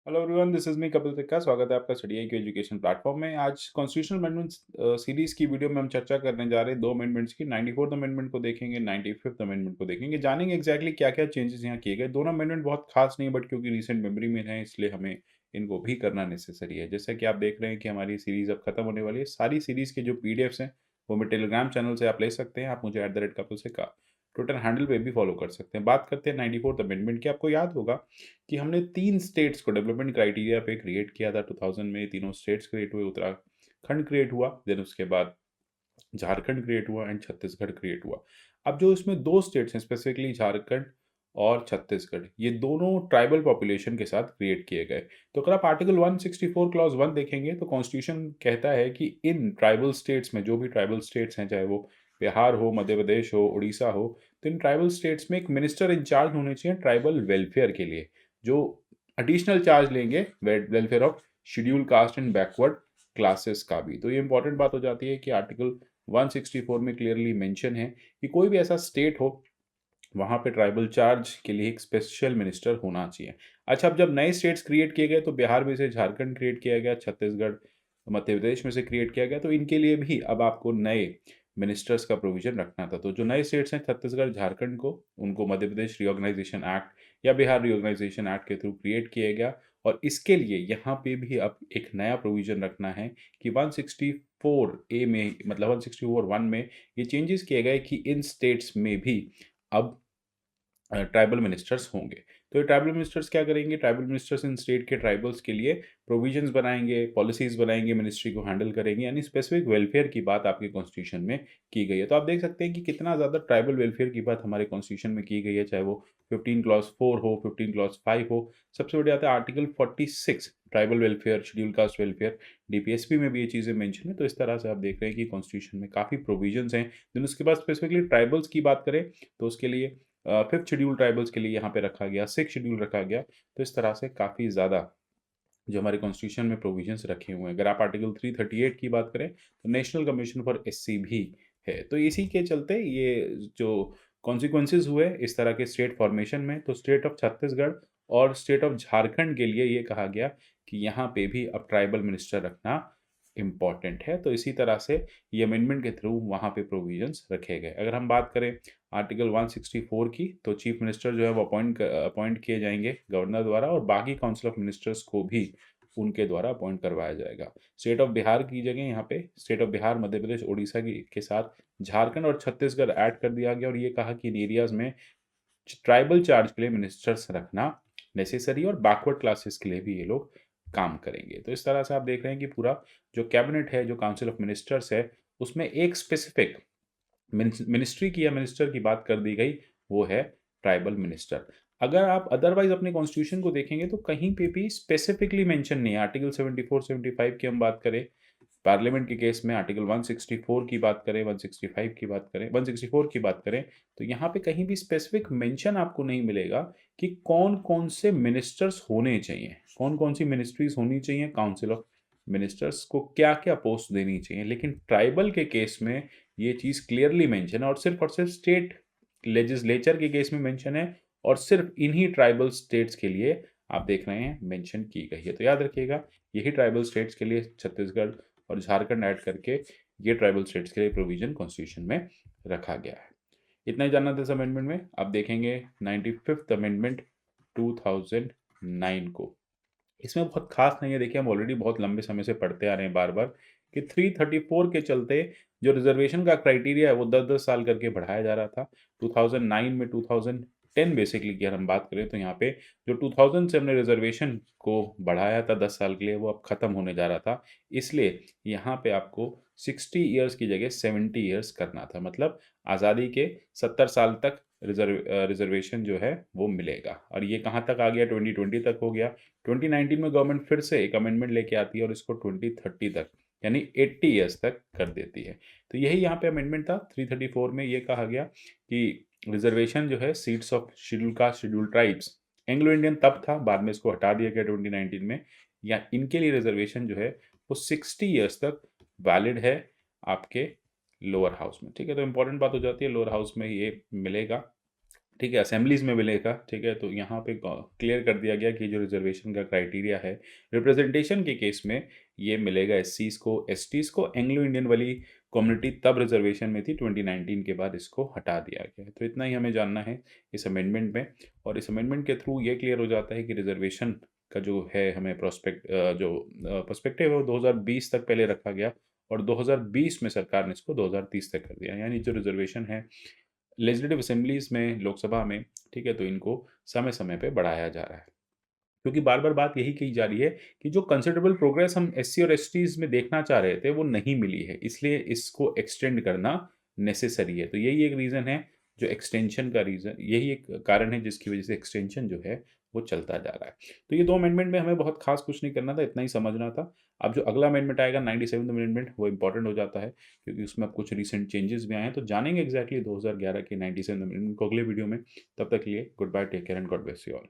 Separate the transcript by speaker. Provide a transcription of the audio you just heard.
Speaker 1: Hello everyone, this is me Kapil Trikka. स्वागत है आपका study I Q education platform में। आज कॉन्स्टिट्यूशनल अमेंडमेंट्स सीरीज़ की वीडियो में हम चर्चा करने जा रहे हैं 2 अमेंडमेंट्स की। 94th अमेंडमेंट को देखेंगे, 95th अमेंडमेंट को देखेंगे। जानेंगे एक्ज़ैक्टली क्या-क्या चेंजेस यहाँ किए गए। दोनों अमेंडमेंट बहुत खास नहीं है, बट क्योंकि रिसेंट मेमोरी में हैं, इसलिए हमें इनको भी करना नेसेसरी है। जैसा कि आप देख रहे हैं कि हमारी सीरीज़ अब खत्म होने वाली है। सारी सीरीज़ के जो पीडीएफ्स हैं, वो मैं टेलीग्राम चैनल से आप ले सकते हैं। आप मुझे @कपिल ट्विटर हैंडल पे भी फॉलो कर सकते हैं। बात करते हैं 94th अमेंडमेंट की। आपको याद होगा कि हमने 3 स्टेट्स को डेवलपमेंट क्राइटेरिया पे क्रिएट किया था 2000 में। तीनों स्टेट्स क्रिएट हुए, उत्तराखंड क्रिएट हुआ, देन उसके बाद झारखंड क्रिएट हुआ एंड छत्तीसगढ़ क्रिएट हुआ। अब जो इसमें 2 स्टेट्स हैं, स्पेसिफिकली झारखंड और छत्तीसगढ़, ये दोनों ट्राइबल पॉपुलेशन के साथ क्रिएट किए गए। तो अगर आप आर्टिकल 164 क्लॉज़ 1 देखेंगे तो कॉन्स्टिट्यूशन कहता है कि इन ट्राइबल स्टेट्स में, जो भी ट्राइबल स्टेट्स हैं, चाहे वो बिहार हो, मध्य प्रदेश हो, उड़ीसा हो, तो इन ट्राइबल स्टेट्स में एक मिनिस्टर इंचार्ज होने चाहिए ट्राइबल वेलफेयर के लिए, जो एडिशनल चार्ज लेंगे welfare of schedule caste and backward classes का भी। तो ये इंपॉर्टेंट बात हो जाती है कि आर्टिकल 164 में क्लियरली मेंशन है कि कोई भी ऐसा स्टेट हो, वहाँ पे ट्राइबल चार्ज के लिए एक स्पेशल मिनिस्टर होना चाहिए। अच्छा, अब जब नए स्टेट्स क्रिएट किए गए तो बिहार में से झारखंड क्रिएट किया गया, छत्तीसगढ़, मध्य प्रदेश में से क्रिएट किया गया, तो इनके लिए भी अब आपको नए मिनिस्टर्स का प्रोविज़न रखना था। तो जो नए स्टेट्स हैं छत्तीसगढ़, झारखंड को, उनको मध्य प्रदेश रिऑर्गनाइज़ेशन एक्ट या बिहार रिऑर्गनाइज़ेशन एक्ट के थ्रू क्रिएट किया गया। और इसके लिए यहाँ पे भी अब एक नया प्रोविज़न रखना है कि 164 ए में, मतलब 164 1 में ये चेंजेस किए गए कि इन स्टेट्स में भी अब ट्राइबल मिनिस्टर्स होंगे। तो ये ट्राइबल मिनिस्टर्स क्या करेंगे? ट्राइबल मिनिस्टर्स इन स्टेट के ट्राइबल्स के लिए प्रोविजंस बनाएँगे, पॉलिसीज़ बनाएँगे, मिनिस्ट्री को हैंडल करेंगे, यानी स्पेसिफिक वेलफेयर की बात आपके कॉन्स्टिट्यूशन में की गई है। तो आप देख सकते हैं कि कितना ज़्यादा ट्राइबल वेलफेयर की बात हमारे कॉन्स्टिट्यूशन में की गई है, चाहे वो 15 क्लॉज़ 4 हो, 15 क्लॉज़ 5 हो। सबसे बड़ी बात है article 46 tribal welfare, schedule caste welfare, DPSP में भी ये चीज़ें मेंशन है। तो इस तरह से आप देख रहे हैं कि कॉन्स्टिट्यूशन में काफ़ी प्रोविजंस हैं। देन उसके बाद स्पेसिफिकली ट्राइबल्स की बात करें तो उसके लिए 5th शेड्यूल ट्राइबल्स के लिए यहाँ पे रखा गया, 6th शेड्यूल रखा गया। तो इस तरह से काफ़ी ज़्यादा जो हमारे कॉन्स्टिट्यूशन में प्रोविजंस रखे हुए हैं। अगर आप आर्टिकल 338 की बात करें तो नेशनल कमीशन फॉर एससी भी है। तो इसी के चलते ये जो कॉन्सिक्वेंसेस हुए इस तरह के स्टेट फॉर्मेशन में, तो स्टेट ऑफ छत्तीसगढ़ और स्टेट ऑफ झारखंड के लिए ये कहा गया कि यहाँ पे भी अब ट्राइबल मिनिस्टर रखना इम्पॉर्टेंट है। तो इसी तरह से ये अमेंडमेंट के थ्रू वहाँ पे प्रोविजंस रखे गए। अगर हम बात करें आर्टिकल 164 की, तो चीफ मिनिस्टर जो है वो अपॉइंट किए जाएंगे गवर्नर द्वारा, और बाकी काउंसिल ऑफ मिनिस्टर्स को भी उनके द्वारा अपॉइंट करवाया जाएगा। स्टेट ऑफ बिहार की जगह यहाँ पे स्टेट ऑफ बिहार, मध्य प्रदेश, उड़ीसा के साथ झारखंड और छत्तीसगढ़ ऐड कर दिया गया, और ये कहा कि इन एरियाज में ट्राइबल चार्ज के लिए मिनिस्टर्स रखना नेसेसरी, और बैकवर्ड क्लासेस के लिए भी ये लोग काम करेंगे। तो इस तरह से आप देख रहे हैं कि पूरा जो कैबिनेट है, जो काउंसिल ऑफ मिनिस्टर्स है, उसमें एक स्पेसिफिक मिनिस्ट्री की या मिनिस्टर की बात कर दी गई, वो है ट्राइबल मिनिस्टर। अगर आप अदरवाइज अपने कॉन्स्टिट्यूशन को देखेंगे तो कहीं पे भी स्पेसिफिकली मेंशन नहीं है। आर्टिकल 74 75 की हम बात करें, पार्लियामेंट के केस में आर्टिकल 164 की बात करें, 165 की बात करें, 164 की बात करें, तो यहाँ पे कहीं भी स्पेसिफिक मेंशन आपको नहीं मिलेगा कि कौन-कौन से मिनिस्टर्स होने चाहिए, कौन-कौन सी मिनिस्ट्रीज़ होनी चाहिए, काउंसिल ऑफ मिनिस्टर्स को क्या-क्या पोस्ट देनी चाहिए। लेकिन ट्राइबल के केस में ये चीज़ क्लियरली मेंशन है, और सिर्फ स्टेट लेजिस्लेचर के केस में मेंशन है, और सिर्फ इन्हीं ट्राइबल स्टेट्स के लिए आप देख रहे हैं मेंशन की गई है। तो याद रखिएगा, यही ट्राइबल स्टेट्स के लिए छत्तीसगढ़ और झारखंड ऐड करके ये ट्राइबल स्टेट्स के लिए प्रोविजन कॉन्स्टिट्यूशन में रखा गया है। इतना ही जानना था इस अमेंडमेंट में। अब देखेंगे 95th अमेंडमेंट 2009 को। इसमें बहुत खास नहीं है। देखिए, हम ऑलरेडी बहुत लंबे समय से पढ़ते आ रहे हैं बार-बार कि 334 के चलते जो रिज़र्वेशन का क्राइटेरिया है वो 10-10 साल करके बढ़ाया जा रहा था। 2009 में 2010 बेसिकली की अगर हम बात करें तो यहाँ पे जो 2000 से हमने रिज़र्वेशन को बढ़ाया था 10 साल के लिए, वो अब खत्म होने जा रहा था। इसलिए यहाँ पे आपको 60 इयर्स की जगह 70 इयर्स करना था। मतलब आज़ादी के 70 साल तक रिज़र्वेशन जो है वो मिलेगा, और ये कहाँ तक आ गया? 2020 तक हो गया। 2019 में गवर्नमेंट फिर से एक अमेंडमेंट लेके आती है और इसको 2030 तक, यानी 80 इयर्स तक कर देती है। तो यही यहाँ पे अमेंडमेंट था। 334 में ये कहा गया कि रिजर्वेशन जो है seats of schedule caste, schedule tribes, Anglo Indian तब था, बाद में इसको हटा दिया गया 2019 में, या इनके लिए रिजर्वेशन जो है वो 60 इयर्स तक वैलिड है आपके लोअर हाउस में। ठीक है, तो इंपॉर्टेंट बात हो जाती है, लोअर हाउस में ये मिलेगा। ठीक है, असेंबलीज़ में मिलेगा, ठीक है? तो यहाँ पे क्लियर कर दिया गया कि जो रिज़र्वेशन का क्राइटेरिया है, रिप्रेजेंटेशन के केस में ये मिलेगा एससीज़ को, एसटीज़ को, एंग्लो इंडियन वाली कम्युनिटी तब रिज़र्वेशन में थी, 2019 के बाद इसको हटा दिया गया है। तो इतना ही हमें जानना है इस अमेंडमेंट में, और इस अमेंडमेंट के थ्रू ये क्लियर हो जाता है कि रिज़र्वेशन का जो है हमें पर्सपेक्टिव है वो 2020 तक पहले रखा गया, और 2020 में सरकार ने इसको 2030 तक कर दिया। यानी जो रिज़र्वेशन है लेजिस्लेटिव असेंबलीज में, लोकसभा में, ठीक है, तो इनको समय समय पे बढ़ाया जा रहा है, क्योंकि बार बार बात यही कही जा रही है कि जो कंसिडरेबल प्रोग्रेस हम एससी और एसटीज में देखना चाह रहे थे वो नहीं मिली है, इसलिए इसको एक्सटेंड करना नेसेसरी है। तो यही एक रीज़न है, जो एक्सटेंशन का रीज़न, यही एक कारण है जिसकी वजह से एक्सटेंशन जो है वो चलता जा रहा है। तो ये दो अमेंडमेंट में हमें बहुत खास कुछ नहीं करना था, इतना ही समझना था। अब जो अगला अमेंडमेंट आएगा 97 अमेंडमेंट, वो इंपॉर्टेंट हो जाता है, क्योंकि उसमें अब कुछ रिसेंट चेंजेस भी आए हैं। तो जानेंगे एग्जैक्टली 2011 के 97 अमेंडमेंट को अगले वीडियो में। तब तक के लिए goodbye, take care and God bless you all.